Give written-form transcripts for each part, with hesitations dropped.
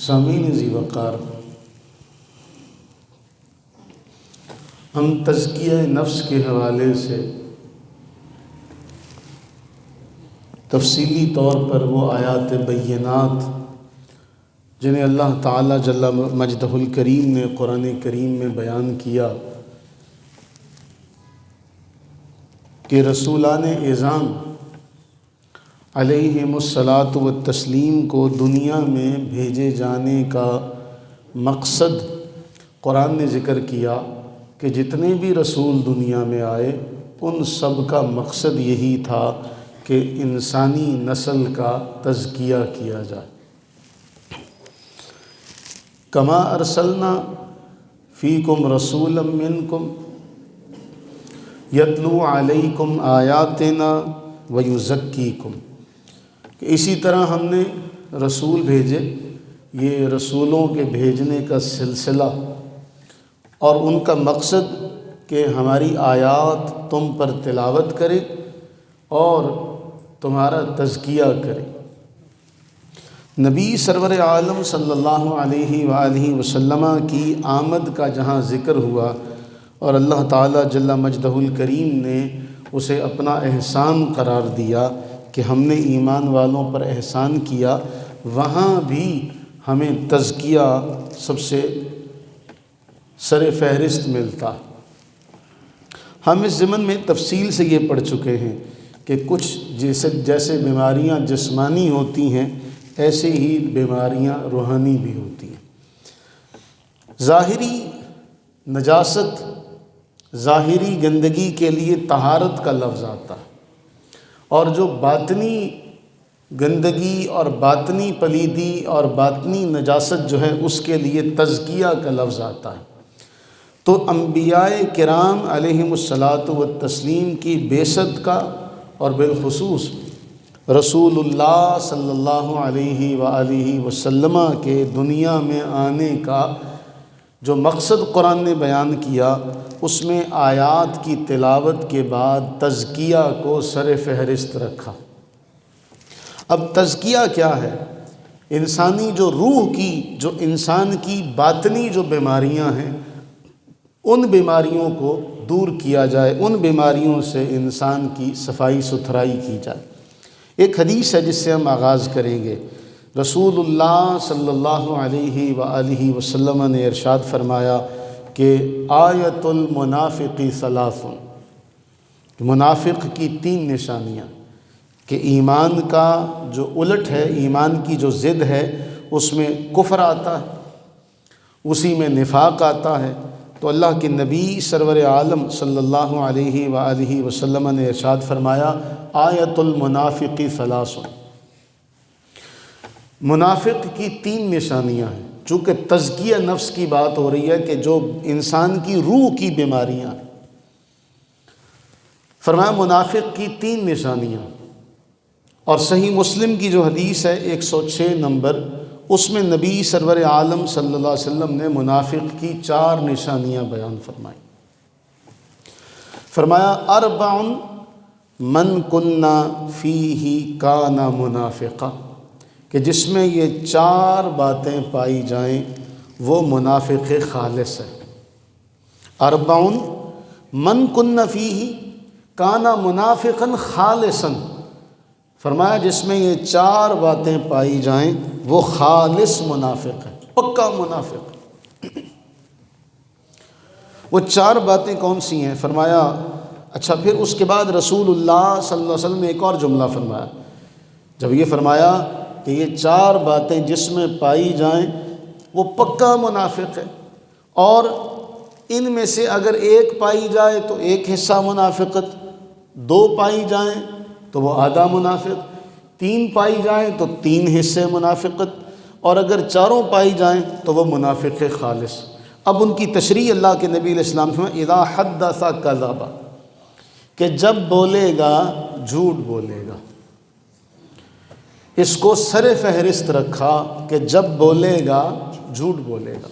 سامعین ذی وقار، ہم تزکیہ نفس کے حوالے سے تفصیلی طور پر وہ آیات بینات جنہیں اللہ تعالیٰ جل مجدہ الکریم نے قرآن کریم میں بیان کیا کہ رسولان اعظام علیہم الصلاۃ والتسلیم کو دنیا میں بھیجے جانے کا مقصد قرآن نے ذکر کیا کہ جتنے بھی رسول دنیا میں آئے ان سب کا مقصد یہی تھا کہ انسانی نسل کا تزکیہ کیا جائے۔ کما ارسلنا فیکم رسولا منکم یتلو علیکم آیاتنا ویزکیکم، کہ اسی طرح ہم نے رسول بھیجے، یہ رسولوں کے بھیجنے کا سلسلہ اور ان کا مقصد کہ ہماری آیات تم پر تلاوت کرے اور تمہارا تزکیہ کرے۔ نبی سرور عالم صلی اللہ علیہ وآلہ وسلم کی آمد کا جہاں ذکر ہوا اور اللہ تعالیٰ جل مجدہ الکریم نے اسے اپنا احسان قرار دیا کہ ہم نے ایمان والوں پر احسان کیا، وہاں بھی ہمیں تزکیہ سب سے سر فہرست ملتا۔ ہم اس ضمن میں تفصیل سے یہ پڑھ چکے ہیں کہ کچھ جیسے بیماریاں جسمانی ہوتی ہیں ایسے ہی بیماریاں روحانی بھی ہوتی ہیں۔ ظاہری نجاست، ظاہری گندگی کے لیے طہارت کا لفظ آتا ہے، اور جو باطنی گندگی اور باطنی پلیدی اور باطنی نجاست جو ہے اس کے لیے تزکیہ کا لفظ آتا ہے۔ تو انبیاء کرام علیہم الصلاۃ والتسلیم کی بعثت کا اور بالخصوص رسول اللہ صلی اللہ علیہ وآلہ وسلم کے دنیا میں آنے کا جو مقصد قرآن نے بیان کیا، اس میں آیات کی تلاوت کے بعد تزکیہ کو سر فہرست رکھا۔ اب تزکیہ کیا ہے؟ انسانی جو روح کی، جو انسان کی باطنی جو بیماریاں ہیں، ان بیماریوں کو دور کیا جائے، ان بیماریوں سے انسان کی صفائی ستھرائی کی جائے۔ ایک حدیث ہے جس سے ہم آغاز کریں گے۔ رسول اللہ صلی اللہ علیہ وآلہ وسلم نے ارشاد فرمایا کہ آیت المنافق ثلاث، منافق کی 3 نشانیاں، کہ ایمان کا جو الٹ ہے، ایمان کی جو ضد ہے، اس میں کفر آتا ہے، اسی میں نفاق آتا ہے۔ تو اللہ کے نبی سرور عالم صلی اللہ علیہ وآلہ وسلم نے ارشاد فرمایا آیت المنافق ثلاث، منافق کی 3 نشانیاں ہیں۔ چونکہ تزکیہ نفس کی بات ہو رہی ہے کہ جو انسان کی روح کی بیماریاں ہیں، فرمایا منافق کی 3 نشانیاں۔ اور صحیح مسلم کی جو حدیث ہے 106 نمبر، اس میں نبی سرور عالم صلی اللہ علیہ وسلم نے منافق کی 4 نشانیاں بیان فرمائی۔ فرمایا اربع من کنا فیہ کان منافقا، کہ جس میں یہ 4 باتیں پائی جائیں وہ منافق خالص ہے۔ اربع من کنا فیہ کان منافقا خالصا، فرمایا جس میں یہ 4 باتیں پائی جائیں وہ خالص منافق ہے، پکا منافق۔ وہ 4 باتیں کون سی ہیں؟ فرمایا اچھا، پھر اس کے بعد رسول اللہ صلی اللہ علیہ وسلم نے ایک اور جملہ فرمایا۔ جب یہ فرمایا کہ یہ 4 باتیں جس میں پائی جائیں وہ پکا منافق ہے، اور ان میں سے اگر ایک پائی جائے تو ایک حصہ منافقت، 2 پائی جائیں تو وہ آدھا منافق، 3 پائی جائیں تو 3 حصے منافقت، اور اگر 4 پائی جائیں تو وہ منافق خالص۔ اب ان کی تشریح اللہ کے نبی علیہ السلام نے اذا حدث کذب، کہ جب بولے گا جھوٹ بولے گا۔ اس کو سر فہرست رکھا کہ جب بولے گا جھوٹ بولے گا۔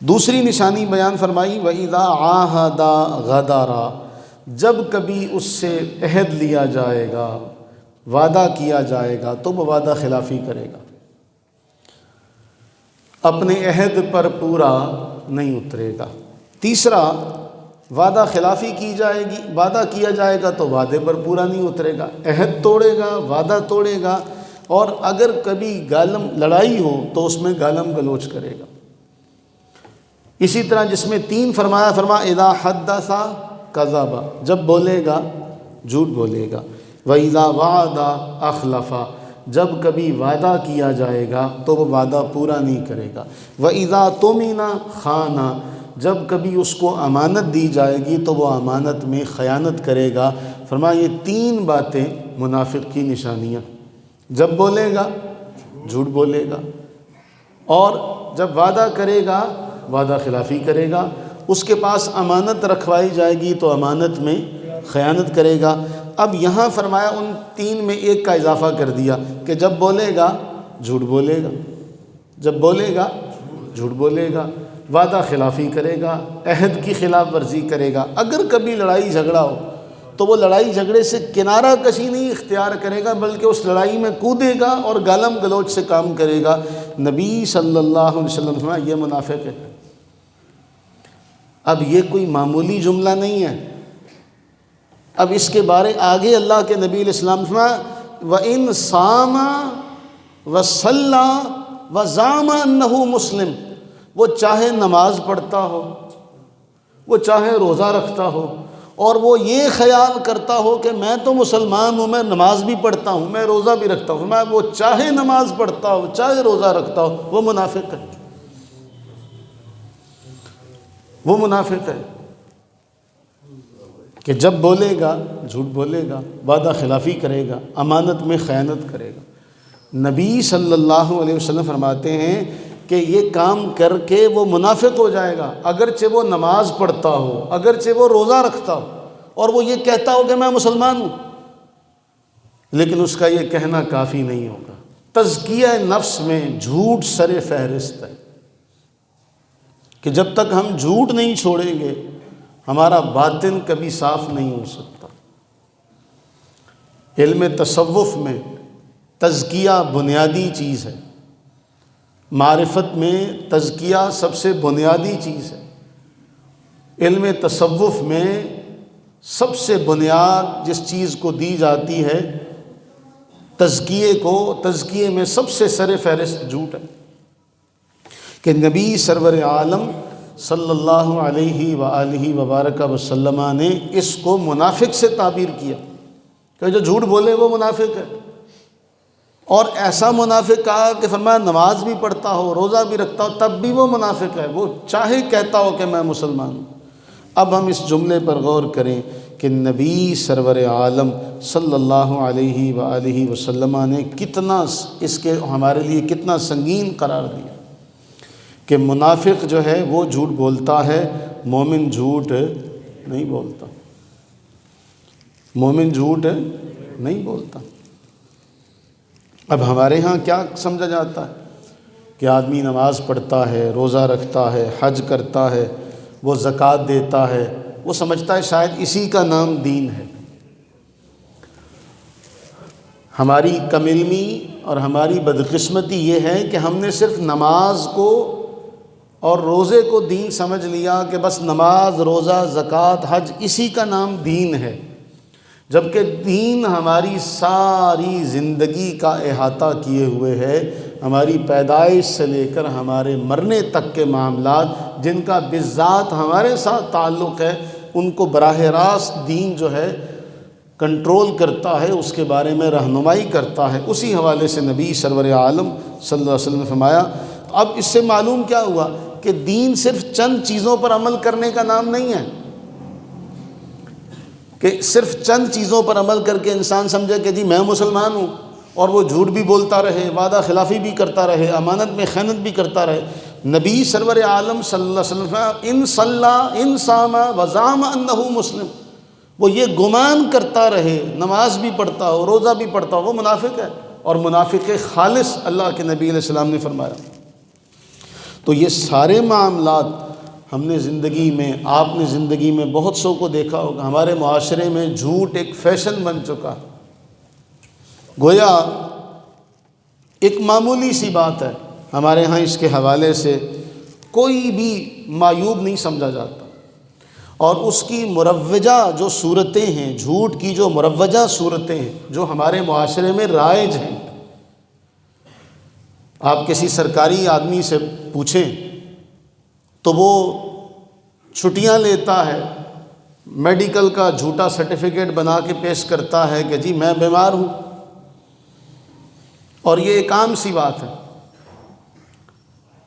دوسری نشانی بیان فرمائی وَإِذَا عَاهَدَ غَدَرَ، جب کبھی اس سے عہد لیا جائے گا، وعدہ کیا جائے گا تو وہ وعدہ خلافی کرے گا۔ اپنے عہد پر پورا نہیں اترے گا۔ تیسرا، وعدہ خلافی کی جائے گی، وعدہ کیا جائے گا تو وعدے پر پورا نہیں اترے گا، عہد توڑے گا، وعدہ توڑے گا، اور اگر کبھی لڑائی ہو تو اس میں گالم گلوچ کرے گا۔ اسی طرح جس میں 3 فرمایا، اذا حدث کذب، جب بولے گا جھوٹ بولے گا، وَإِذَا وَعَدَ أَخْلَفَ، جب کبھی وعدہ کیا جائے گا تو وہ وعدہ پورا نہیں کرے گا، وَإِذَا تُؤْمِنَ خَانَ، جب کبھی اس کو امانت دی جائے گی تو وہ امانت میں خیانت کرے گا۔ فرمایا یہ 3 باتیں منافق کی نشانیاں، جب بولے گا جھوٹ بولے گا، اور جب وعدہ کرے گا وعدہ خلافی کرے گا، اس کے پاس امانت رکھوائی جائے گی تو امانت میں خیانت کرے گا۔ اب یہاں فرمایا ان 3 میں ایک کا اضافہ کر دیا کہ جب بولے گا جھوٹ بولے گا، جب بولے گا جھوٹ بولے گا، وعدہ خلافی کرے گا، عہد کی خلاف ورزی کرے گا۔ اگر کبھی لڑائی جھگڑا ہو تو وہ لڑائی جھگڑے سے کنارہ کشی نہیں اختیار کرے گا، بلکہ اس لڑائی میں کودے گا اور گالم گلوچ سے کام کرے گا۔ نبی صلی اللہ علیہ وسلم فرمایا یہ منافق ہے۔ اب یہ کوئی معمولی جملہ نہیں ہے، اب اس کے بارے آگے اللہ کے نبی علیہ السلام فرمایا وَإِن صَامَ وَصَلَّى وَزَعَمَ أَنَّهُ مسلم، وہ چاہے نماز پڑھتا ہو، وہ چاہے روزہ رکھتا ہو، اور وہ یہ خیال کرتا ہو کہ میں تو مسلمان ہوں، میں نماز بھی پڑھتا ہوں، میں روزہ بھی رکھتا ہوں، فرمایا وہ چاہے نماز پڑھتا ہو چاہے روزہ رکھتا ہو، وہ منافق ہے، وہ منافق ہے کہ جب بولے گا جھوٹ بولے گا، وعدہ خلافی کرے گا، امانت میں خیانت کرے گا۔ نبی صلی اللہ علیہ وسلم فرماتے ہیں کہ یہ کام کر کے وہ منافق ہو جائے گا، اگرچہ وہ نماز پڑھتا ہو، اگرچہ وہ روزہ رکھتا ہو، اور وہ یہ کہتا ہو کہ میں مسلمان ہوں، لیکن اس کا یہ کہنا کافی نہیں ہوگا۔ تزکیہ نفس میں جھوٹ سر فہرست ہے کہ جب تک ہم جھوٹ نہیں چھوڑیں گے ہمارا باطن کبھی صاف نہیں ہو سکتا۔ علم تصوف میں تزکیہ بنیادی چیز ہے، معرفت میں تزکیہ سب سے بنیادی چیز ہے۔ علم تصوف میں سب سے بنیاد جس چیز کو دی جاتی ہے تزکیے کو، تزکیے میں سب سے سر فہرست جھوٹ ہے کہ نبی سرور عالم صلی اللہ علیہ وآلہ وبارک وسلم نے اس کو منافق سے تعبیر کیا کہ جو جھوٹ بولے وہ منافق ہے، اور ایسا منافق کہا کہ فرمایا نماز بھی پڑھتا ہو روزہ بھی رکھتا ہو تب بھی وہ منافق ہے، وہ چاہے کہتا ہو کہ میں مسلمان ہوں۔ اب ہم اس جملے پر غور کریں کہ نبی سرور عالم صلی اللہ علیہ وآلہ وسلم نے کتنا اس کے ہمارے لیے کتنا سنگین قرار دیا کہ منافق جو ہے وہ جھوٹ بولتا ہے، مومن جھوٹ نہیں بولتا، مومن جھوٹ نہیں بولتا۔ اب ہمارے ہاں کیا سمجھا جاتا ہے کہ آدمی نماز پڑھتا ہے، روزہ رکھتا ہے، حج کرتا ہے، وہ زکوٰۃ دیتا ہے، وہ سمجھتا ہے شاید اسی کا نام دین ہے۔ ہماری کم علمی اور ہماری بدقسمتی یہ ہے کہ ہم نے صرف نماز کو اور روزے کو دین سمجھ لیا کہ بس نماز، روزہ، زکوٰۃ، حج اسی کا نام دین ہے، جبکہ دین ہماری ساری زندگی کا احاطہ کیے ہوئے ہے، ہماری پیدائش سے لے کر ہمارے مرنے تک کے معاملات جن کا بالذات ہمارے ساتھ تعلق ہے ان کو براہ راست دین جو ہے کنٹرول کرتا ہے، اس کے بارے میں رہنمائی کرتا ہے۔ اسی حوالے سے نبی سرور عالم صلی اللہ علیہ وسلم نے فرمایا، اب اس سے معلوم کیا ہوا کہ دین صرف چند چیزوں پر عمل کرنے کا نام نہیں ہے کہ صرف چند چیزوں پر عمل کر کے انسان سمجھے کہ جی میں مسلمان ہوں، اور وہ جھوٹ بھی بولتا رہے، وعدہ خلافی بھی کرتا رہے، امانت میں خیانت بھی کرتا رہے۔ نبی سرور عالم صلی اللہ علیہ وسلم ان صلی ان صام وزعم انہ مسلم، وہ یہ گمان کرتا رہے نماز بھی پڑھتا ہو روزہ بھی پڑھتا ہو وہ منافق ہے، اور منافق خالص اللہ کے نبی علیہ السلام نے فرمایا۔ تو یہ سارے معاملات ہم نے زندگی میں، آپ نے زندگی میں بہت سو کو دیکھا ہوگا، ہمارے معاشرے میں جھوٹ ایک فیشن بن چکا، گویا ایک معمولی سی بات ہے ہمارے ہاں اس کے حوالے سے کوئی بھی معیوب نہیں سمجھا جاتا، اور اس کی مروجہ جو صورتیں ہیں، جھوٹ کی جو مروجہ صورتیں ہیں جو ہمارے معاشرے میں رائج ہیں، آپ کسی سرکاری آدمی سے پوچھیں تو وہ چھٹیاں لیتا ہے، میڈیکل کا جھوٹا سرٹیفکیٹ بنا کے پیش کرتا ہے کہ جی میں بیمار ہوں، اور یہ ایک عام سی بات ہے،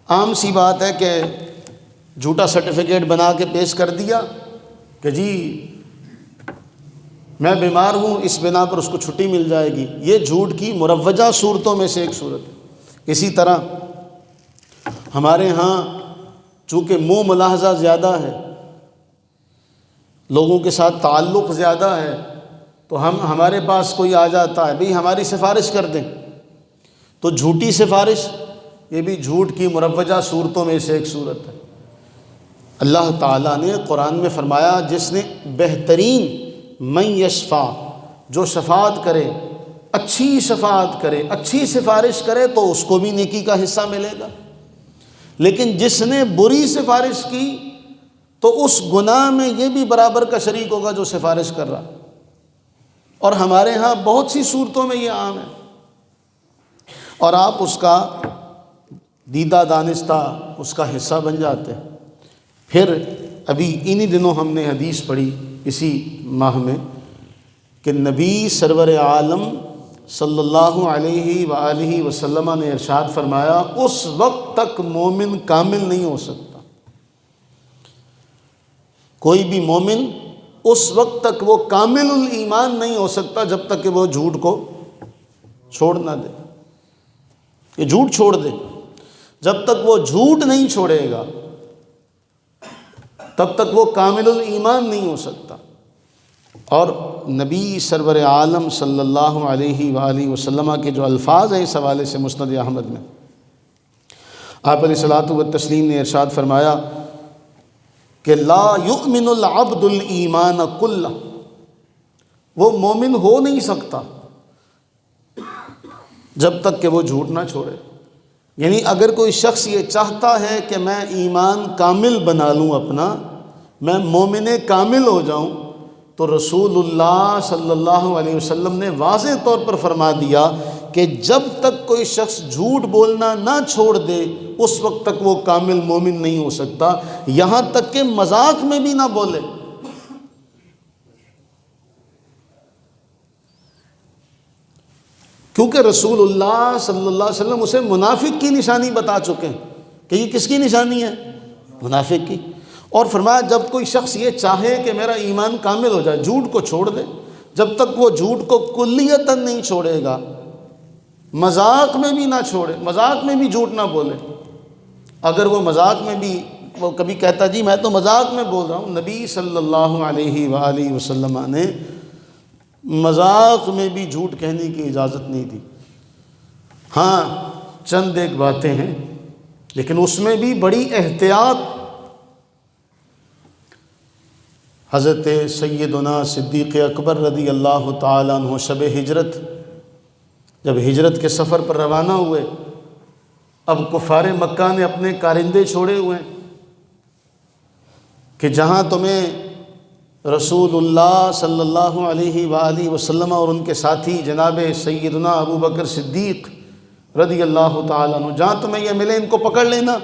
عام سی بات ہے کہ جھوٹا سرٹیفکیٹ بنا کے پیش کر دیا کہ جی میں بیمار ہوں، اس بنا پر اس کو چھٹی مل جائے گی۔ یہ جھوٹ کی مروجہ صورتوں میں سے ایک صورت ہے۔ اسی طرح ہمارے ہاں چونکہ منہ ملاحظہ زیادہ ہے، لوگوں کے ساتھ تعلق زیادہ ہے، تو ہمارے پاس کوئی آ جاتا ہے بھئی ہماری سفارش کر دیں، تو جھوٹی سفارش یہ بھی جھوٹ کی مروجہ صورتوں میں سے ایک صورت ہے۔ اللہ تعالیٰ نے قرآن میں فرمایا جس نے بہترین من یشفع، جو شفاعت کرے، اچھی شفاعت کرے، اچھی سفارش کرے تو اس کو بھی نیکی کا حصہ ملے گا، لیکن جس نے بری سفارش کی تو اس گناہ میں یہ بھی برابر کا شریک ہوگا جو سفارش کر رہا۔ اور ہمارے ہاں بہت سی صورتوں میں یہ عام ہے، اور آپ اس کا دیدہ دانستہ اس کا حصہ بن جاتے ہیں۔ پھر ابھی انہی دنوں ہم نے حدیث پڑھی اسی ماہ میں کہ نبی سرور عالم صلی اللہ علیہ وآلہ وسلم نے ارشاد فرمایا اس وقت تک مومن کامل نہیں ہو سکتا، کوئی بھی مومن اس وقت تک وہ کامل الایمان نہیں ہو سکتا جب تک کہ وہ جھوٹ کو چھوڑ نہ دے، کہ جھوٹ چھوڑ دے۔ جب تک وہ جھوٹ نہیں چھوڑے گا تب تک وہ کامل الایمان نہیں ہو سکتا۔ اور نبی سرور عالم صلی اللہ علیہ وآلہ وسلم کے جو الفاظ ہیں اس حوالے سے مسند احمد میں، آپ علیہ الصلوۃ والتسلیم نے ارشاد فرمایا کہ لا یؤمن العبد الایمان کلہ، وہ مومن ہو نہیں سکتا جب تک کہ وہ جھوٹ نہ چھوڑے۔ یعنی اگر کوئی شخص یہ چاہتا ہے کہ میں ایمان کامل بنا لوں اپنا، میں مومن کامل ہو جاؤں، تو رسول اللہ صلی اللہ علیہ وسلم نے واضح طور پر فرما دیا کہ جب تک کوئی شخص جھوٹ بولنا نہ چھوڑ دے اس وقت تک وہ کامل مومن نہیں ہو سکتا، یہاں تک کہ مذاق میں بھی نہ بولے۔ کیونکہ رسول اللہ صلی اللہ علیہ وسلم اسے منافق کی نشانی بتا چکے ہیں کہ یہ کس کی نشانی ہے؟ منافق کی۔ اور فرمایا جب کوئی شخص یہ چاہے کہ میرا ایمان کامل ہو جائے، جھوٹ کو چھوڑ دے، جب تک وہ جھوٹ کو کلیتاً نہیں چھوڑے گا، مذاق میں بھی نہ چھوڑے، مذاق میں بھی جھوٹ نہ بولے۔ اگر وہ مذاق میں بھی وہ کبھی کہتا جی میں تو مذاق میں بول رہا ہوں، نبی صلی اللہ علیہ وآلہ وسلم نے مذاق میں بھی جھوٹ کہنے کی اجازت نہیں دی۔ ہاں چند ایک باتیں ہیں لیکن اس میں بھی بڑی احتیاط۔ حضرت سیدنا صدیق اکبر رضی اللہ تعالیٰ عنہ شب ہجرت، جب ہجرت کے سفر پر روانہ ہوئے، اب کفار مکہ نے اپنے کارندے چھوڑے ہوئے ہیں کہ جہاں تمہیں رسول اللہ صلی اللہ علیہ وآلہ وسلم اور ان کے ساتھی جناب سیدنا ابو بکر صدیق رضی اللہ تعالیٰ عنہ جہاں تمہیں یہ ملے ان کو پکڑ لینا۔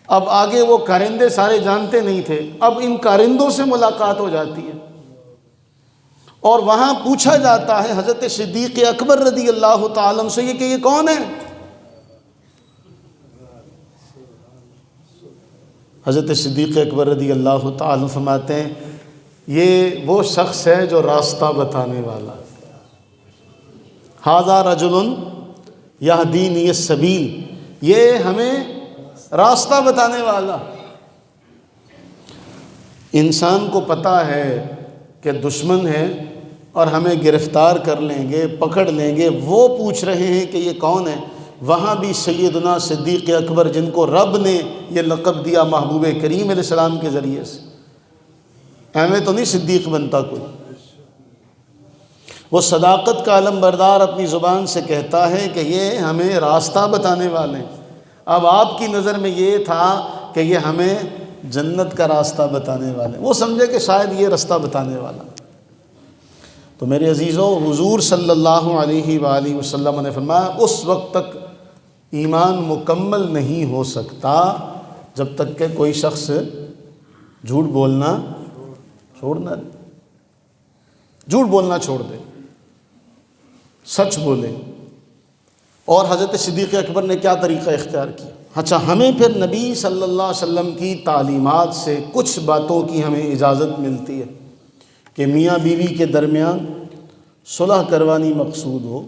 اب آگے وہ کارندے سارے جانتے نہیں تھے، اب ان کارندوں سے ملاقات ہو جاتی ہے اور وہاں پوچھا جاتا ہے حضرت صدیق اکبر رضی اللہ تعالیٰ عنہ سے کہ یہ کون ہے؟ حضرت صدیق اکبر رضی اللہ تعالیٰ عنہ فرماتے ہیں یہ وہ شخص ہے جو راستہ بتانے والا، ھذا رجل یہدینی السبیل، یہ ہمیں راستہ بتانے والا۔ انسان کو پتہ ہے کہ دشمن ہے اور ہمیں گرفتار کر لیں گے، پکڑ لیں گے، وہ پوچھ رہے ہیں کہ یہ کون ہے۔ وہاں بھی سیدنا صدیق اکبر جن کو رب نے یہ لقب دیا محبوب کریم علیہ السلام کے ذریعے سے، ایویں تو نہیں صدیق بنتا کوئی، وہ صداقت کا علم بردار اپنی زبان سے کہتا ہے کہ یہ ہمیں راستہ بتانے والے ہیں۔ اب آپ کی نظر میں یہ تھا کہ یہ ہمیں جنت کا راستہ بتانے والے ہیں، وہ سمجھے کہ شاید یہ راستہ بتانے والا۔ تو میرے عزیزوں، حضور صلی اللہ علیہ وآلہ وسلم نے فرمایا اس وقت تک ایمان مکمل نہیں ہو سکتا جب تک کہ کوئی شخص جھوٹ بولنا چھوڑنا دے، جھوٹ بولنا چھوڑ دے، سچ بولے۔ اور حضرت صدیق اکبر نے کیا طریقہ اختیار کیا؟ اچھا، ہمیں پھر نبی صلی اللہ علیہ وسلم کی تعلیمات سے کچھ باتوں کی ہمیں اجازت ملتی ہے کہ میاں بیوی کے درمیان صلح کروانی مقصود ہو،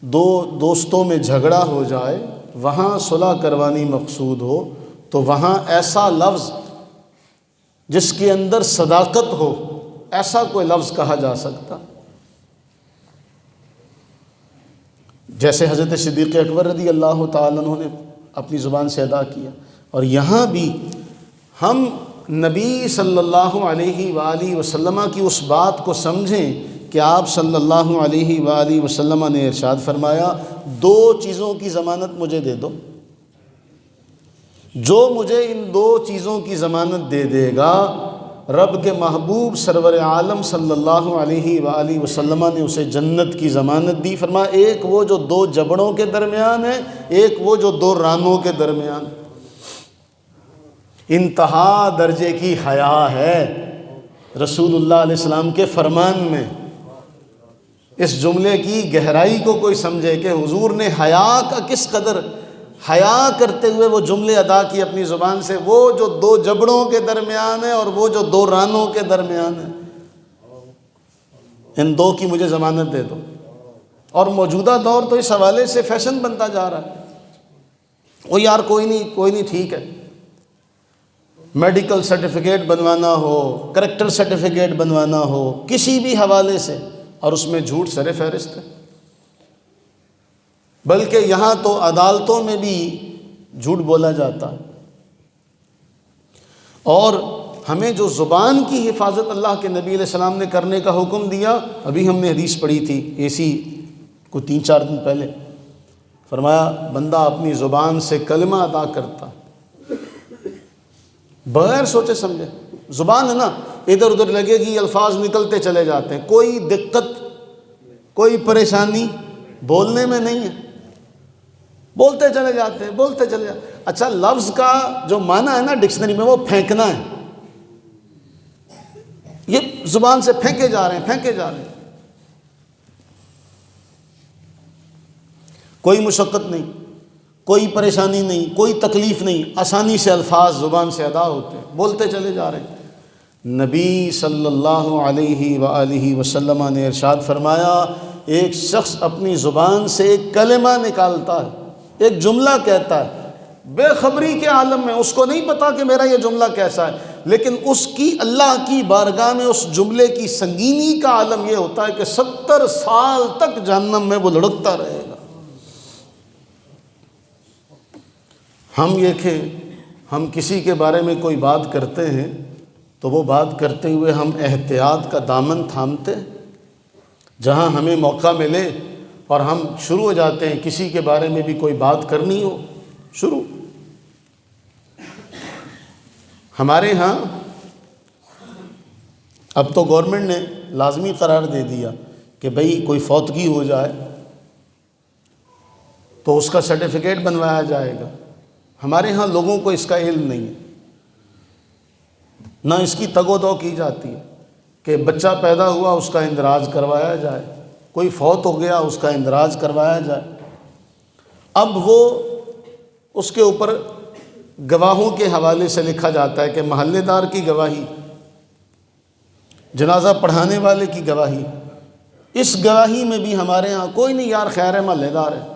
دو دوستوں میں جھگڑا ہو جائے، وہاں صلح کروانی مقصود ہو، تو وہاں ایسا لفظ جس کے اندر صداقت ہو، ایسا کوئی لفظ کہا جا سکتا، جیسے حضرت صدیق اکبر رضی اللہ تعالیٰ عنہ نے اپنی زبان سے ادا کیا۔ اور یہاں بھی ہم نبی صلی اللہ علیہ وآلہ وسلم کی اس بات کو سمجھیں کہ آپ صلی اللہ علیہ وآلہ وسلم نے ارشاد فرمایا، دو چیزوں کی ضمانت مجھے دے دو، جو مجھے ان دو چیزوں کی ضمانت دے دے گا، رب کے محبوب سرور عالم صلی اللہ علیہ وآلہ وسلم نے اسے جنت کی ضمانت دی۔ فرمایا ایک وہ جو دو جبڑوں کے درمیان ہے، ایک وہ جو دو رانوں کے درمیان۔ انتہا درجے کی حیا ہے رسول اللہ علیہ السلام کے فرمان میں۔ اس جملے کی گہرائی کو کوئی سمجھے کہ حضور نے حیا کا کس قدر حیا کرتے ہوئے وہ جملے ادا کی اپنی زبان سے، وہ جو دو جبڑوں کے درمیان ہے اور وہ جو دو رانوں کے درمیان ہے، ان دو کی مجھے ضمانت دے دو۔ اور موجودہ دور تو اس حوالے سے فیشن بنتا جا رہا ہے، وہ یار کوئی نہیں ٹھیک ہے، میڈیکل سرٹیفکیٹ بنوانا ہو، کریکٹر سرٹیفکیٹ بنوانا ہو، کسی بھی حوالے سے، اور اس میں جھوٹ سر فہرست ہے۔ بلکہ یہاں تو عدالتوں میں بھی جھوٹ بولا جاتا ہے۔ اور ہمیں جو زبان کی حفاظت اللہ کے نبی علیہ السلام نے کرنے کا حکم دیا، ابھی ہم نے حدیث پڑھی تھی ایسی کوئی 3-4 دن پہلے، فرمایا بندہ اپنی زبان سے کلمہ ادا کرتا بغیر سوچے سمجھے، زبان ہے نا، ادھر ادھر لگے گی، الفاظ نکلتے چلے جاتے ہیں، کوئی دقت کوئی پریشانی بولنے میں نہیں ہے، بولتے چلے جاتے ہیں، بولتے چلے جاتے ہیں۔ اچھا، لفظ کا جو معنی ہے نا ڈکشنری میں، وہ پھینکنا ہے، یہ زبان سے پھینکے جا رہے ہیں۔ کوئی مشقت نہیں، کوئی پریشانی نہیں، کوئی تکلیف نہیں، آسانی سے الفاظ زبان سے ادا ہوتے ہیں، بولتے چلے جا رہے ہیں۔ نبی صلی اللہ علیہ وآلہ وسلم نے ارشاد فرمایا، ایک شخص اپنی زبان سے ایک کلمہ نکالتا ہے، ایک جملہ کہتا ہے، بے خبری کے عالم میں، اس کو نہیں پتا کہ میرا یہ جملہ کیسا ہے، لیکن اس کی اللہ کی بارگاہ میں اس جملے کی سنگینی کا عالم یہ ہوتا ہے کہ 70 سال تک جہنم میں وہ لڑکتا رہے گا۔ ہم کسی کے بارے میں کوئی بات کرتے ہیں تو وہ بات کرتے ہوئے ہم احتیاط کا دامن تھامتے ہیں، جہاں ہمیں موقع ملے اور ہم شروع ہو جاتے ہیں کسی کے بارے میں بھی کوئی بات کرنی ہو، شروع۔ ہمارے ہاں اب تو گورنمنٹ نے لازمی قرار دے دیا کہ بھئی کوئی فوتگی ہو جائے تو اس کا سرٹیفکیٹ بنوایا جائے گا۔ ہمارے ہاں لوگوں کو اس کا علم نہیں ہے، نہ اس کی تگ و دو کی جاتی ہے کہ بچہ پیدا ہوا اس کا اندراج کروایا جائے، کوئی فوت ہو گیا اس کا اندراج کروایا جائے۔ اب وہ اس کے اوپر گواہوں کے حوالے سے لکھا جاتا ہے کہ محلے دار کی گواہی، جنازہ پڑھانے والے کی گواہی، اس گواہی میں بھی ہمارے ہاں کوئی نہیں، یار خیر ہے، محلے دار ہے۔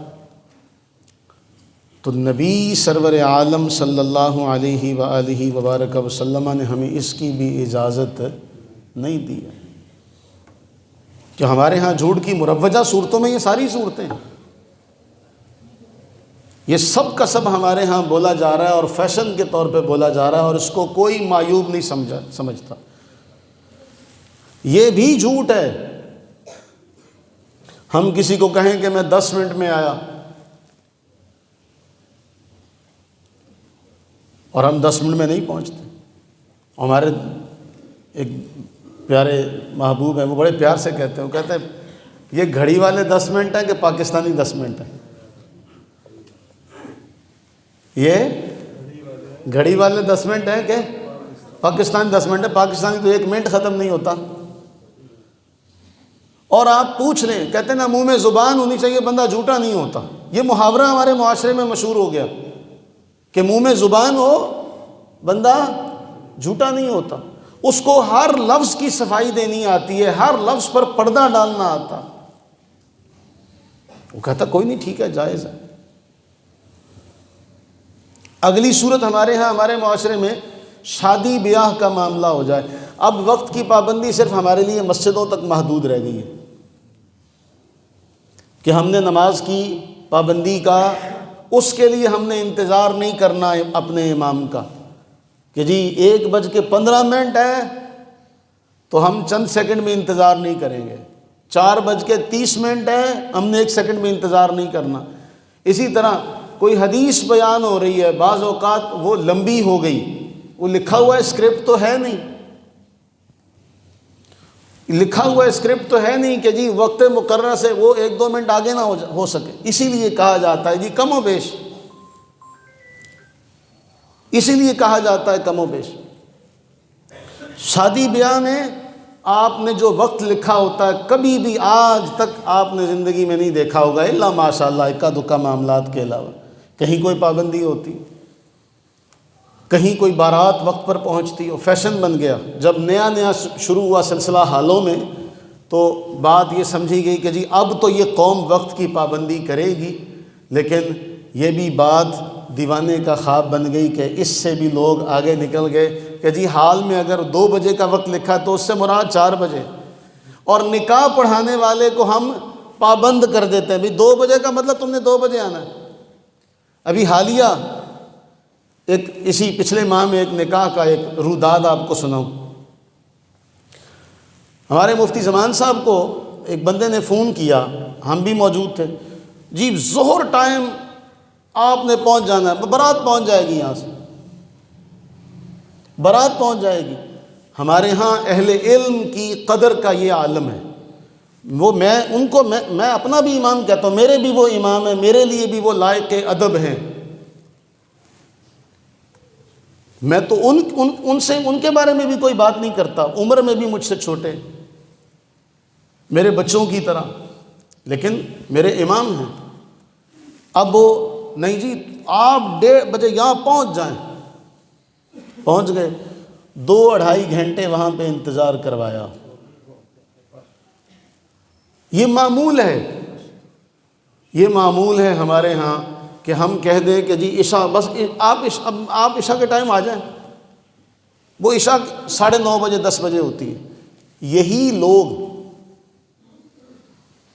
تو نبی سرور عالم صلی اللہ علیہ وآلہ وبارک وسلم نے ہمیں اس کی بھی اجازت نہیں دی ہے کہ ہمارے ہاں جھوٹ کی مروجہ صورتوں میں یہ ساری صورتیں ہیں، یہ سب کا سب ہمارے ہاں بولا جا رہا ہے اور فیشن کے طور پہ بولا جا رہا ہے، اور اس کو کوئی معیوب نہیں سمجھتا۔ یہ بھی جھوٹ ہے ہم کسی کو کہیں کہ میں 10 منٹ میں آیا اور ہم 10 منٹ میں نہیں پہنچتے. ہمارے ایک پیارے محبوب ہیں، وہ بڑے پیار سے کہتے ہیں، وہ کہتے ہیں یہ گھڑی والے 10 منٹ ہیں کہ پاکستانی 10 منٹ ہیں؟ یہ گھڑی والے 10 منٹ ہیں کہ پاکستانی 10 منٹ ہے؟ پاکستانی تو 1 منٹ ختم نہیں ہوتا. اور آپ پوچھ لیں، کہتے ہیں نا منہ میں زبان ہونی چاہیے، بندہ جھوٹا نہیں ہوتا. یہ محاورہ ہمارے معاشرے میں مشہور ہو گیا کہ منہ میں زبان ہو بندہ جھوٹا نہیں ہوتا. اس کو ہر لفظ کی صفائی دینی آتی ہے، ہر لفظ پر پردہ ڈالنا آتا. وہ کہتا کوئی نہیں، ٹھیک ہے، جائز ہے. اگلی صورت ہمارے ہاں ہمارے معاشرے میں شادی بیاہ کا معاملہ ہو جائے. اب وقت کی پابندی صرف ہمارے لیے مسجدوں تک محدود رہ گئی ہے کہ ہم نے نماز کی پابندی کا، اس کے لیے ہم نے انتظار نہیں کرنا اپنے امام کا کہ جی 1:15 ہے تو ہم چند سیکنڈ میں انتظار نہیں کریں گے. 4:30 ہے، ہم نے 1 سیکنڈ میں انتظار نہیں کرنا. اسی طرح کوئی حدیث بیان ہو رہی ہے، بعض اوقات وہ لمبی ہو گئی، وہ لکھا ہوا اسکرپٹ تو ہے نہیں، لکھا ہوا اسکرپٹ تو ہے نہیں کہ جی وقت مقررہ سے وہ 1-2 منٹ آگے نہ ہو سکے. اسی لیے کہا جاتا ہے جی کم و بیش، اسی لیے کہا جاتا ہے کم و بیش. شادی بیاہ میں آپ نے جو وقت لکھا ہوتا ہے کبھی بھی آج تک آپ نے زندگی میں نہیں دیکھا ہوگا الا ماشاء اللہ اکا دکا معاملات کے علاوہ کہیں کوئی پابندی ہوتی، کہیں کوئی بارات وقت پر پہنچتی ہو. فیشن بن گیا. جب نیا شروع ہوا سلسلہ حالوں میں تو بات یہ سمجھی گئی کہ جی اب تو یہ قوم وقت کی پابندی کرے گی، لیکن یہ بھی بات دیوانے کا خواب بن گئی کہ اس سے بھی لوگ آگے نکل گئے کہ جی حال میں اگر 2 بجے کا وقت لکھا تو اس سے مراد 4 بجے. اور نکاح پڑھانے والے کو ہم پابند کر دیتے ہیں، بھی 2 بجے کا مطلب تم نے 2 بجے آنا ہے. ابھی حالیہ اسی پچھلے ماہ میں ایک نکاح کا ایک روداد آپ کو سناؤں. ہمارے مفتی زمان صاحب کو ایک بندے نے فون کیا، ہم بھی موجود تھے، جی ظہر ٹائم آپ نے پہنچ جانا ہے، بارات پہنچ جائے گی، یہاں سے بارات پہنچ جائے گی. ہمارے ہاں اہل علم کی قدر کا یہ عالم ہے. وہ میں اپنا بھی امام کہتا ہوں، میرے بھی وہ امام ہیں، میرے لیے بھی وہ لائق ادب ہیں. میں تو ان کے بارے میں بھی کوئی بات نہیں کرتا، عمر میں بھی مجھ سے چھوٹے، میرے بچوں کی طرح، لیکن میرے امام ہیں. اب وہ نہیں جی آپ 1:30 بجے یہاں پہنچ جائیں. پہنچ گئے، 2-2.5 گھنٹے وہاں پہ انتظار کروایا. یہ معمول ہے، یہ معمول ہے ہمارے ہاں کہ ہم کہہ دیں کہ جی عشاء بس آپ عشاء کے ٹائم آ جائیں. وہ عشاء 9:30 بجے 10 بجے ہوتی ہے.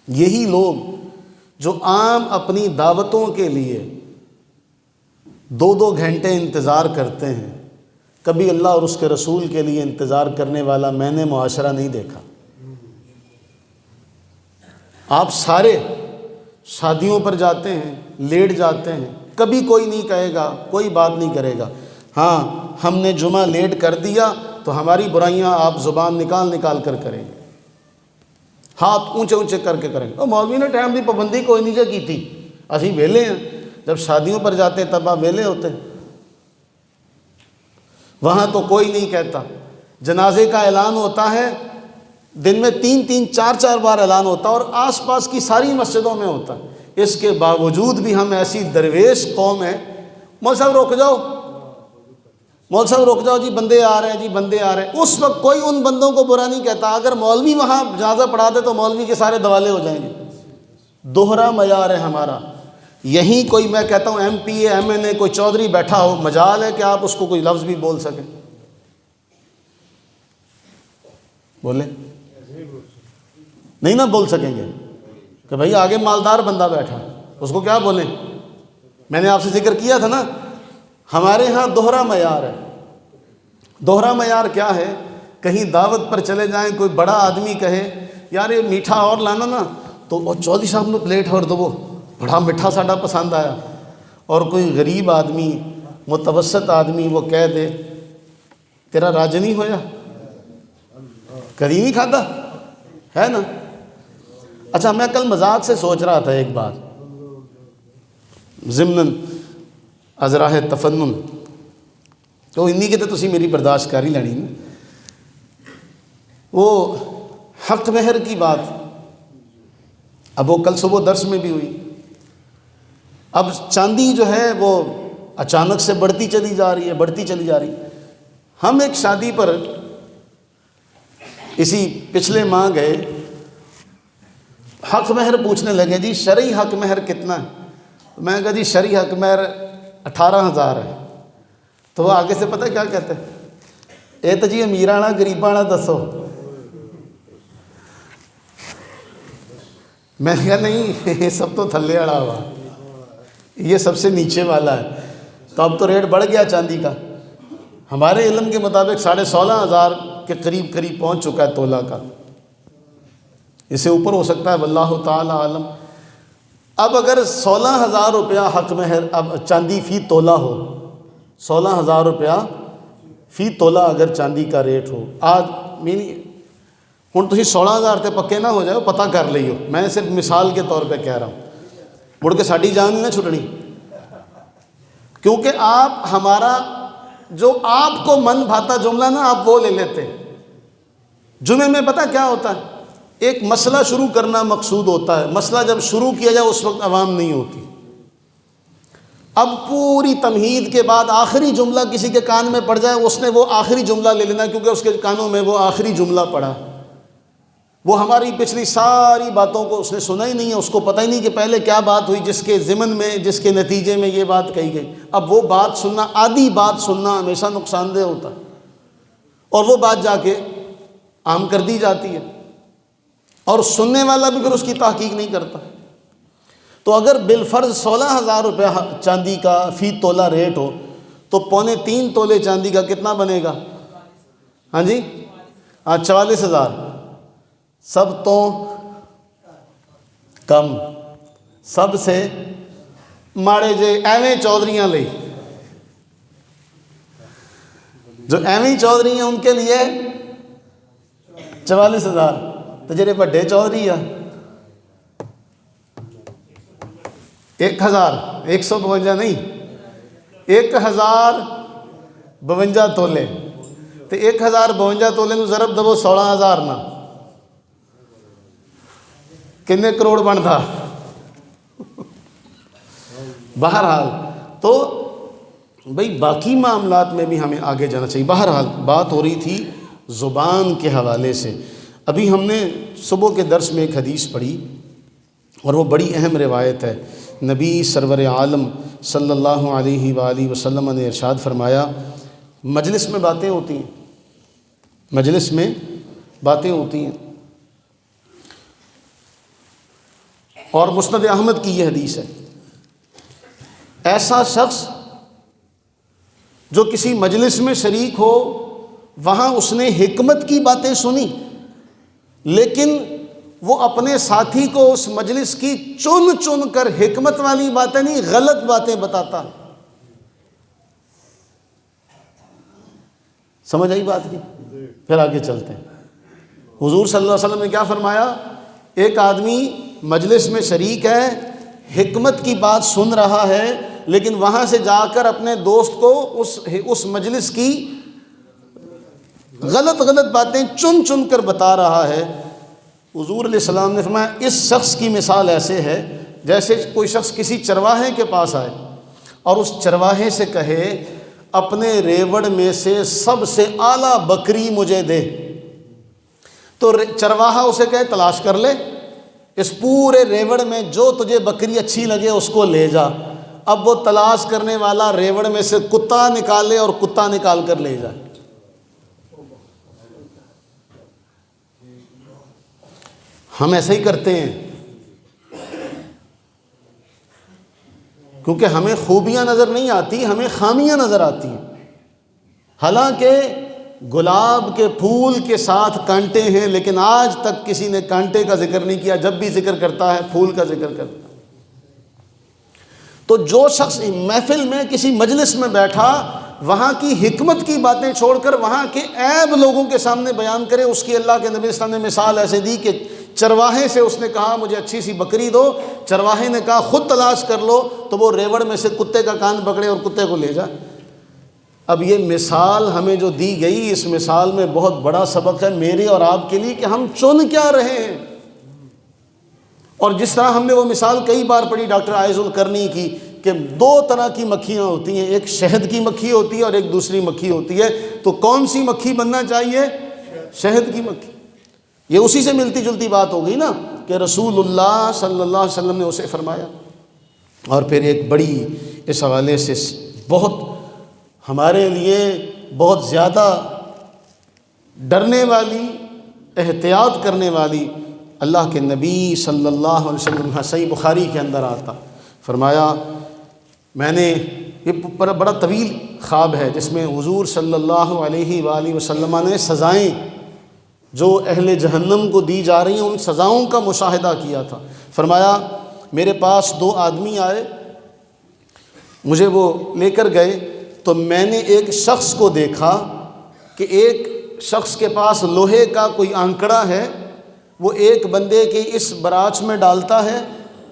یہی لوگ جو عام اپنی دعوتوں کے لیے 2 گھنٹے انتظار کرتے ہیں، کبھی اللہ اور اس کے رسول کے لیے انتظار کرنے والا میں نے معاشرہ نہیں دیکھا. آپ سارے شادیوں پر جاتے ہیں، لیٹ جاتے ہیں، کبھی کوئی نہیں کہے گا، کوئی بات نہیں کرے گا. ہاں ہم نے جمعہ لیٹ کر دیا تو ہماری برائیاں آپ زبان نکال کر کریں گے، ہاتھ اونچے اونچے کر کے کریں گے. اور مولوی نے ٹائم دی پابندی کوئی نہیں جے کی تھی، اسی ویلے ہیں. جب شادیوں پر جاتے ہیں تب آپ ویلے ہوتے ہیں. وہاں تو کوئی نہیں کہتا. جنازے کا اعلان ہوتا ہے، دن میں 3-3 4-4 بار اعلان ہوتا ہے اور آس پاس کی ساری مسجدوں میں ہوتا ہے. اس کے باوجود بھی ہم ایسی درویش قوم ہیں. مول صاحب رک جاؤ، مول صاحب رک جاؤ، جی بندے آ رہے ہیں، جی بندے آ رہے ہیں. اس وقت کوئی ان بندوں کو برا نہیں کہتا. اگر مولوی وہاں جنازہ پڑھا دے تو مولوی کے سارے دوالے ہو جائیں گے. دوہرا معیار ہے ہمارا. یہیں کوئی میں کہتا ہوں M P A M N A کوئی چودھری بیٹھا ہو، مجال ہے کہ آپ اس کو کوئی لفظ بھی بول سکیں. بولیں نہیں نہ بول سکیں گے کہ بھئی آگے مالدار بندہ بیٹھا، اس کو کیا بولیں. میں نے آپ سے ذکر کیا تھا نا، ہمارے ہاں دوہرا معیار ہے. دوہرا معیار کیا ہے؟ کہیں دعوت پر چلے جائیں، کوئی بڑا آدمی کہے یار یہ میٹھا اور لانا نا، تو وہ چودھری صاحب نے پلیٹ اور دو بڑا میٹھا ساڈا پسند آیا، اور کوئی غریب آدمی متوسط آدمی وہ کہہ دے تیرا راج نہیں ہویا، کدی نہیں کھاتا ہے نا۔ اچھا میں کل مذاق سے سوچ رہا تھا ایک بات ضمن ازراہ تفنن، تو انہی کے تو تسی میری برداشت کر ہی لینی نا۔ وہ حق مہر کی بات اب وہ کل صبح درس میں بھی ہوئی، اب چاندی جو ہے وہ اچانک سے بڑھتی چلی جا رہی ہے، بڑھتی چلی جا رہی ہے۔ ہم ایک شادی پر اسی پچھلے ماہ گئے، حق مہر پوچھنے لگے جی شرعی حق مہر کتنا ہے؟ میں کہا جی شرعی حق مہر 18,000 ہے۔ تو وہ آگے سے پتہ کیا کہتے ہیں، اے تو جی امیرانا غریبانا دسو۔ میں کہا نہیں یہ سب تو تھلے اڑا ہوا، یہ سب سے نیچے والا ہے۔ تو اب تو ریٹ بڑھ گیا چاندی کا، ہمارے علم کے مطابق 16,500 کے قریب پہنچ چکا ہے تولہ کا، اس سے اوپر ہو سکتا ہے واللہ تعالی عالم۔ اب اگر 16,000 روپیہ حق مہر اب چاندی فی تولہ ہو، 16,000 روپیہ فی تولہ اگر چاندی کا ریٹ ہو، آج مینی ہوں تھی 16,000 تے پکے نہ ہو جائے پتہ کر لئیو، میں صرف مثال کے طور پہ کہہ رہا ہوں، مڑ کے ساڑی جان نہیں نہ چھٹنی، کیونکہ آپ ہمارا جو آپ کو من بھاتا جملہ نا آپ وہ لے لیتے ہیں۔ جمعے میں پتہ کیا ہوتا ہے، ایک مسئلہ شروع کرنا مقصود ہوتا ہے، مسئلہ جب شروع کیا جائے اس وقت عوام نہیں ہوتی۔ اب پوری تمہید کے بعد آخری جملہ کسی کے کان میں پڑ جائے، اس نے وہ آخری جملہ لے لینا کیونکہ اس کے کانوں میں وہ آخری جملہ پڑا، وہ ہماری پچھلی ساری باتوں کو اس نے سنا ہی نہیں ہے، اس کو پتہ ہی نہیں کہ پہلے کیا بات ہوئی جس کے ضمن میں جس کے نتیجے میں یہ بات کہی گئی۔ اب وہ بات سننا، آدھی بات سننا ہمیشہ نقصان دہ ہوتا ہے، اور وہ بات جا کے عام کر دی جاتی ہے، اور سننے والا بھی پھر اس کی تحقیق نہیں کرتا۔ تو اگر بالفرض 16,000 روپیہ چاندی کا فی تولہ ریٹ ہو تو 3.25 تولے چاندی کا کتنا بنے گا؟ ہاں جی 44,000، سب تو کم، سب سے ماڑے جے ایویں چودھریاں لئی، جو ایویں چودھری ہیں ان کے لیے 44,000، تو جڑے بڑے چودھری آ 1,152 نہیں 1,052 تولے، تو 1,052 تولے نو ضرب دو 16,000 نہ کنے کروڑ بنتا۔ بہرحال تو بھئی باقی معاملات میں بھی ہمیں آگے جانا چاہیے۔ بہرحال بات ہو رہی تھی زبان کے حوالے سے۔ ابھی ہم نے صبح کے درس میں ایک حدیث پڑھی اور وہ بڑی اہم روایت ہے۔ نبی سرور عالم صلی اللہ علیہ وآلہ وسلم نے ارشاد فرمایا، مجلس میں باتیں ہوتی ہیں، مجلس میں باتیں ہوتی ہیں، اور مسند احمد کی یہ حدیث ہے، ایسا شخص جو کسی مجلس میں شریک ہو، وہاں اس نے حکمت کی باتیں سنی، لیکن وہ اپنے ساتھی کو اس مجلس کی چن چن کر حکمت والی باتیں نہیں غلط باتیں بتاتا۔ سمجھ آئی بات کی؟ پھر آگے چلتے ہیں۔ حضور صلی اللہ علیہ وسلم نے کیا فرمایا؟ ایک آدمی مجلس میں شریک ہے، حکمت کی بات سن رہا ہے، لیکن وہاں سے جا کر اپنے دوست کو اس مجلس کی غلط باتیں چن چن کر بتا رہا ہے۔ حضور علیہ السلام نے فرمایا اس شخص کی مثال ایسے ہے جیسے کوئی شخص کسی چرواہے کے پاس آئے اور اس چرواہے سے کہے اپنے ریوڑ میں سے سب سے اعلیٰ بکری مجھے دے، تو چرواہا اسے کہے تلاش کر لے، اس پورے ریوڑ میں جو تجھے بکری اچھی لگے اس کو لے جا۔ اب وہ تلاش کرنے والا ریوڑ میں سے کتا نکالے اور کتا نکال کر لے جائے۔ ہم ایسا ہی کرتے ہیں کیونکہ ہمیں خوبیاں نظر نہیں آتی، ہمیں خامیاں نظر آتی ہیں۔ حالانکہ گلاب کے پھول کے ساتھ کانٹے ہیں، لیکن آج تک کسی نے کانٹے کا ذکر نہیں کیا، جب بھی ذکر کرتا ہے پھول کا ذکر کرتا ہے۔ تو جو شخص محفل میں کسی مجلس میں بیٹھا، وہاں کی حکمت کی باتیں چھوڑ کر وہاں کے عیب لوگوں کے سامنے بیان کرے، اس کی اللہ کے نبی صلی اللہ علیہ وسلم نے مثال ایسے دی کہ چرواہے سے اس نے کہا مجھے اچھی سی بکری دو، چرواہے نے کہا خود تلاش کر لو، تو وہ ریوڑ میں سے کتے کا کان پکڑے اور کتے کو لے جائے۔ اب یہ مثال ہمیں جو دی گئی، اس مثال میں بہت بڑا سبق ہے میرے اور آپ کے لیے کہ ہم چن کیا رہے ہیں۔ اور جس طرح ہم نے وہ مثال کئی بار پڑھی ڈاکٹر عائض القرنی کی کہ دو طرح کی مکھیاں ہوتی ہیں، ایک شہد کی مکھی ہوتی ہے اور ایک دوسری مکھی ہوتی ہے، تو کون سی مکھی بننا چاہیے؟ شہد کی مکھی۔ یہ اسی سے ملتی جلتی بات ہو گئی نا کہ رسول اللہ صلی اللہ علیہ وسلم نے اسے فرمایا۔ اور پھر ایک بڑی اس حوالے سے بہت ہمارے لیے بہت زیادہ ڈرنے والی، احتیاط کرنے والی، اللہ کے نبی صلی اللہ علیہ وسلم، صحیح بخاری کے اندر آتا، فرمایا میں نے، یہ بڑا طویل خواب ہے جس میں حضور صلی اللہ علیہ وآلہ وسلم نے سزائیں جو اہل جہنم کو دی جا رہی ہیں ان سزاؤں کا مشاہدہ کیا تھا۔ فرمایا میرے پاس دو آدمی آئے، مجھے وہ لے کر گئے، تو میں نے ایک شخص کو دیکھا کہ ایک شخص کے پاس لوہے کا کوئی آنکڑا ہے، وہ ایک بندے کے اس براچ میں ڈالتا ہے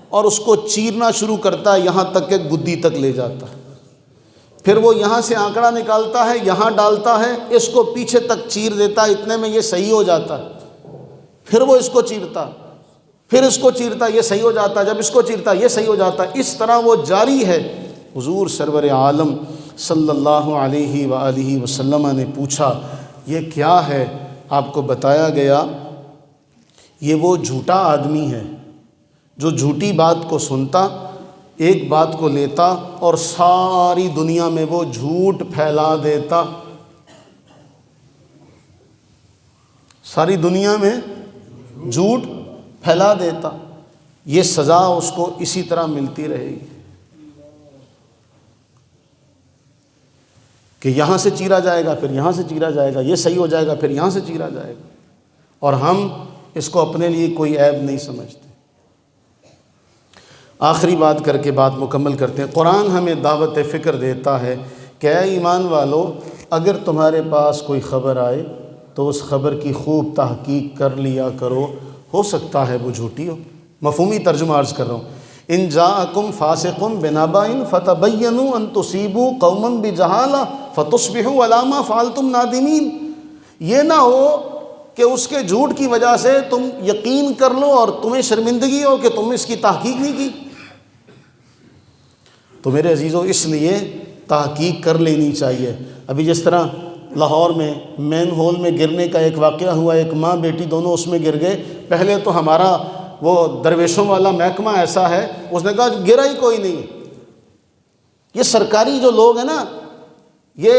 اور اس کو چیرنا شروع کرتا ہے یہاں تک کہ گدی تک لے جاتا ہے، پھر وہ یہاں سے آنکڑا نکالتا ہے، یہاں ڈالتا ہے، اس کو پیچھے تک چیر دیتا ہے، اتنے میں یہ صحیح ہو جاتا ہے، پھر وہ اس کو چیرتا، پھر اس کو چیرتا، یہ صحیح ہو جاتا ہے، جب اس کو چیرتا یہ صحیح ہو جاتا ہے، اس طرح وہ جاری ہے۔ حضور سرور عالم صلی اللہ علیہ وآلہ وسلم نے پوچھا یہ کیا ہے؟ آپ کو بتایا گیا یہ وہ جھوٹا آدمی ہے جو جھوٹی بات کو سنتا، ایک بات کو لیتا اور ساری دنیا میں وہ جھوٹ پھیلا دیتا، ساری دنیا میں جھوٹ پھیلا دیتا، یہ سزا اس کو اسی طرح ملتی رہے گی کہ یہاں سے چیرا جائے گا، پھر یہاں سے چیرا جائے گا، یہ صحیح ہو جائے گا، پھر یہاں سے چیرا جائے گا، اور ہم اس کو اپنے لیے کوئی عیب نہیں سمجھتے۔ آخری بات کر کے بات مکمل کرتے ہیں۔ قرآن ہمیں دعوت فکر دیتا ہے کہ اے ایمان والو، اگر تمہارے پاس کوئی خبر آئے تو اس خبر کی خوب تحقیق کر لیا کرو، ہو سکتا ہے وہ جھوٹی ہو۔ مفہومی ترجمہ عرض کر رہا ہوں، ان جاءکم فاسق بنبأ فتبینوا ان تصیبوا قوما بجہالہ فتصبحوا علی ما فعلتم نادمین۔ یہ نہ ہو کہ اس کے جھوٹ کی وجہ سے تم یقین کر لو اور تمہیں شرمندگی ہو کہ تم اس کی تحقیق نہیں کی۔ تو میرے عزیزو، اس لیے تحقیق کر لینی چاہیے۔ ابھی جس طرح لاہور میں مین ہول میں گرنے کا ایک واقعہ ہوا، ایک ماں بیٹی دونوں اس میں گر گئے، پہلے تو ہمارا وہ درویشوں والا محکمہ ایسا ہے، اس نے کہا گرا ہی کوئی نہیں۔ یہ سرکاری جو لوگ ہیں نا، یہ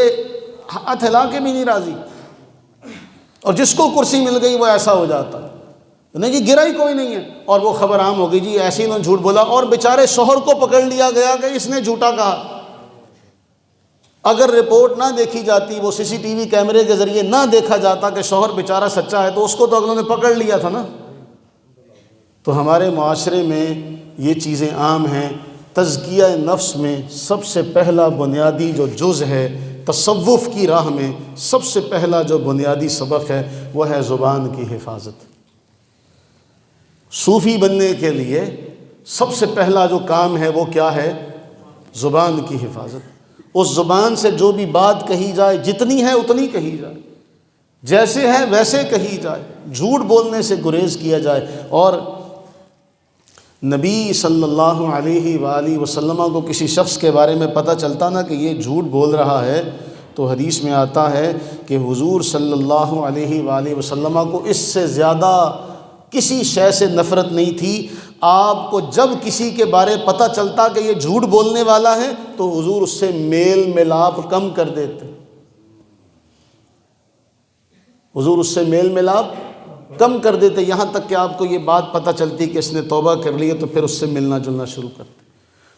ہاتھ ہلا کے بھی نہیں راضی، اور جس کو کرسی مل گئی وہ ایسا ہو جاتا نہیں جی گرا ہی کوئی نہیں ہے، اور وہ خبر عام ہو گئی جی ایسے انہوں نے جھوٹ بولا، اور بیچارے شوہر کو پکڑ لیا گیا کہ اس نے جھوٹا کہا۔ اگر رپورٹ نہ دیکھی جاتی، وہ سی سی ٹی وی کیمرے کے ذریعے نہ دیکھا جاتا کہ شوہر بیچارہ سچا ہے، تو اس کو تو اگلوں نے پکڑ لیا تھا نا۔ تو ہمارے معاشرے میں یہ چیزیں عام ہیں۔ تزکیہ نفس میں سب سے پہلا بنیادی جو جز ہے، تصوف کی راہ میں سب سے پہلا جو بنیادی سبق ہے وہ ہے زبان کی حفاظت۔ صوفی بننے کے لیے سب سے پہلا جو کام ہے وہ کیا ہے؟ زبان کی حفاظت۔ اس زبان سے جو بھی بات کہی جائے، جتنی ہے اتنی کہی جائے، جیسے ہے ویسے کہی جائے، جھوٹ بولنے سے گریز کیا جائے۔ اور نبی صلی اللہ علیہ وآلہ وسلم کو کسی شخص کے بارے میں پتہ چلتا نا کہ یہ جھوٹ بول رہا ہے، تو حدیث میں آتا ہے کہ حضور صلی اللہ علیہ وآلہ وسلم کو اس سے زیادہ کسی شے سے نفرت نہیں تھی۔ آپ کو جب کسی کے بارے پتہ چلتا کہ یہ جھوٹ بولنے والا ہے تو حضور اس سے میل ملاپ کم کر دیتے، حضور اس سے میل ملاپ کم کر دیتے، یہاں تک کہ آپ کو یہ بات پتہ چلتی کہ اس نے توبہ کر لی ہے تو پھر اس سے ملنا جلنا شروع کرتے۔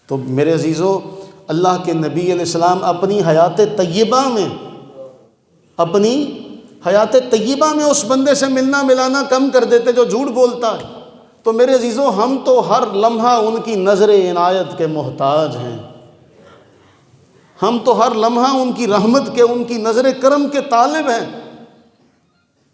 تو میرے عزیزو، اللہ کے نبی علیہ السلام اپنی حیات طیبہ میں، اپنی حیات طیبہ میں اس بندے سے ملنا ملانا کم کر دیتے جو جھوٹ بولتا ہے۔ تو میرے عزیزوں، ہم تو ہر لمحہ ان کی نظر عنایت کے محتاج ہیں، ہم تو ہر لمحہ ان کی رحمت کے، ان کی نظر کرم کے طالب ہیں۔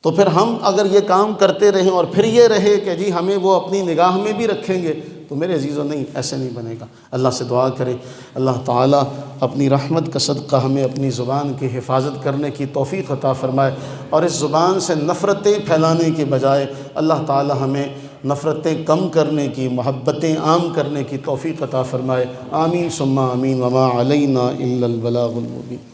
تو پھر ہم اگر یہ کام کرتے رہیں اور پھر یہ رہے کہ جی ہمیں وہ اپنی نگاہ میں بھی رکھیں گے، تو میرے عزیزوں نہیں، ایسے نہیں بنے گا۔ اللہ سے دعا کریں اللہ تعالیٰ اپنی رحمت کا صدقہ ہمیں اپنی زبان کی حفاظت کرنے کی توفیق عطا فرمائے، اور اس زبان سے نفرتیں پھیلانے کے بجائے اللہ تعالیٰ ہمیں نفرتیں کم کرنے کی، محبتیں عام کرنے کی توفیق عطا فرمائے۔ آمین ثم آمین، وما علینا الا البلاغ المبین۔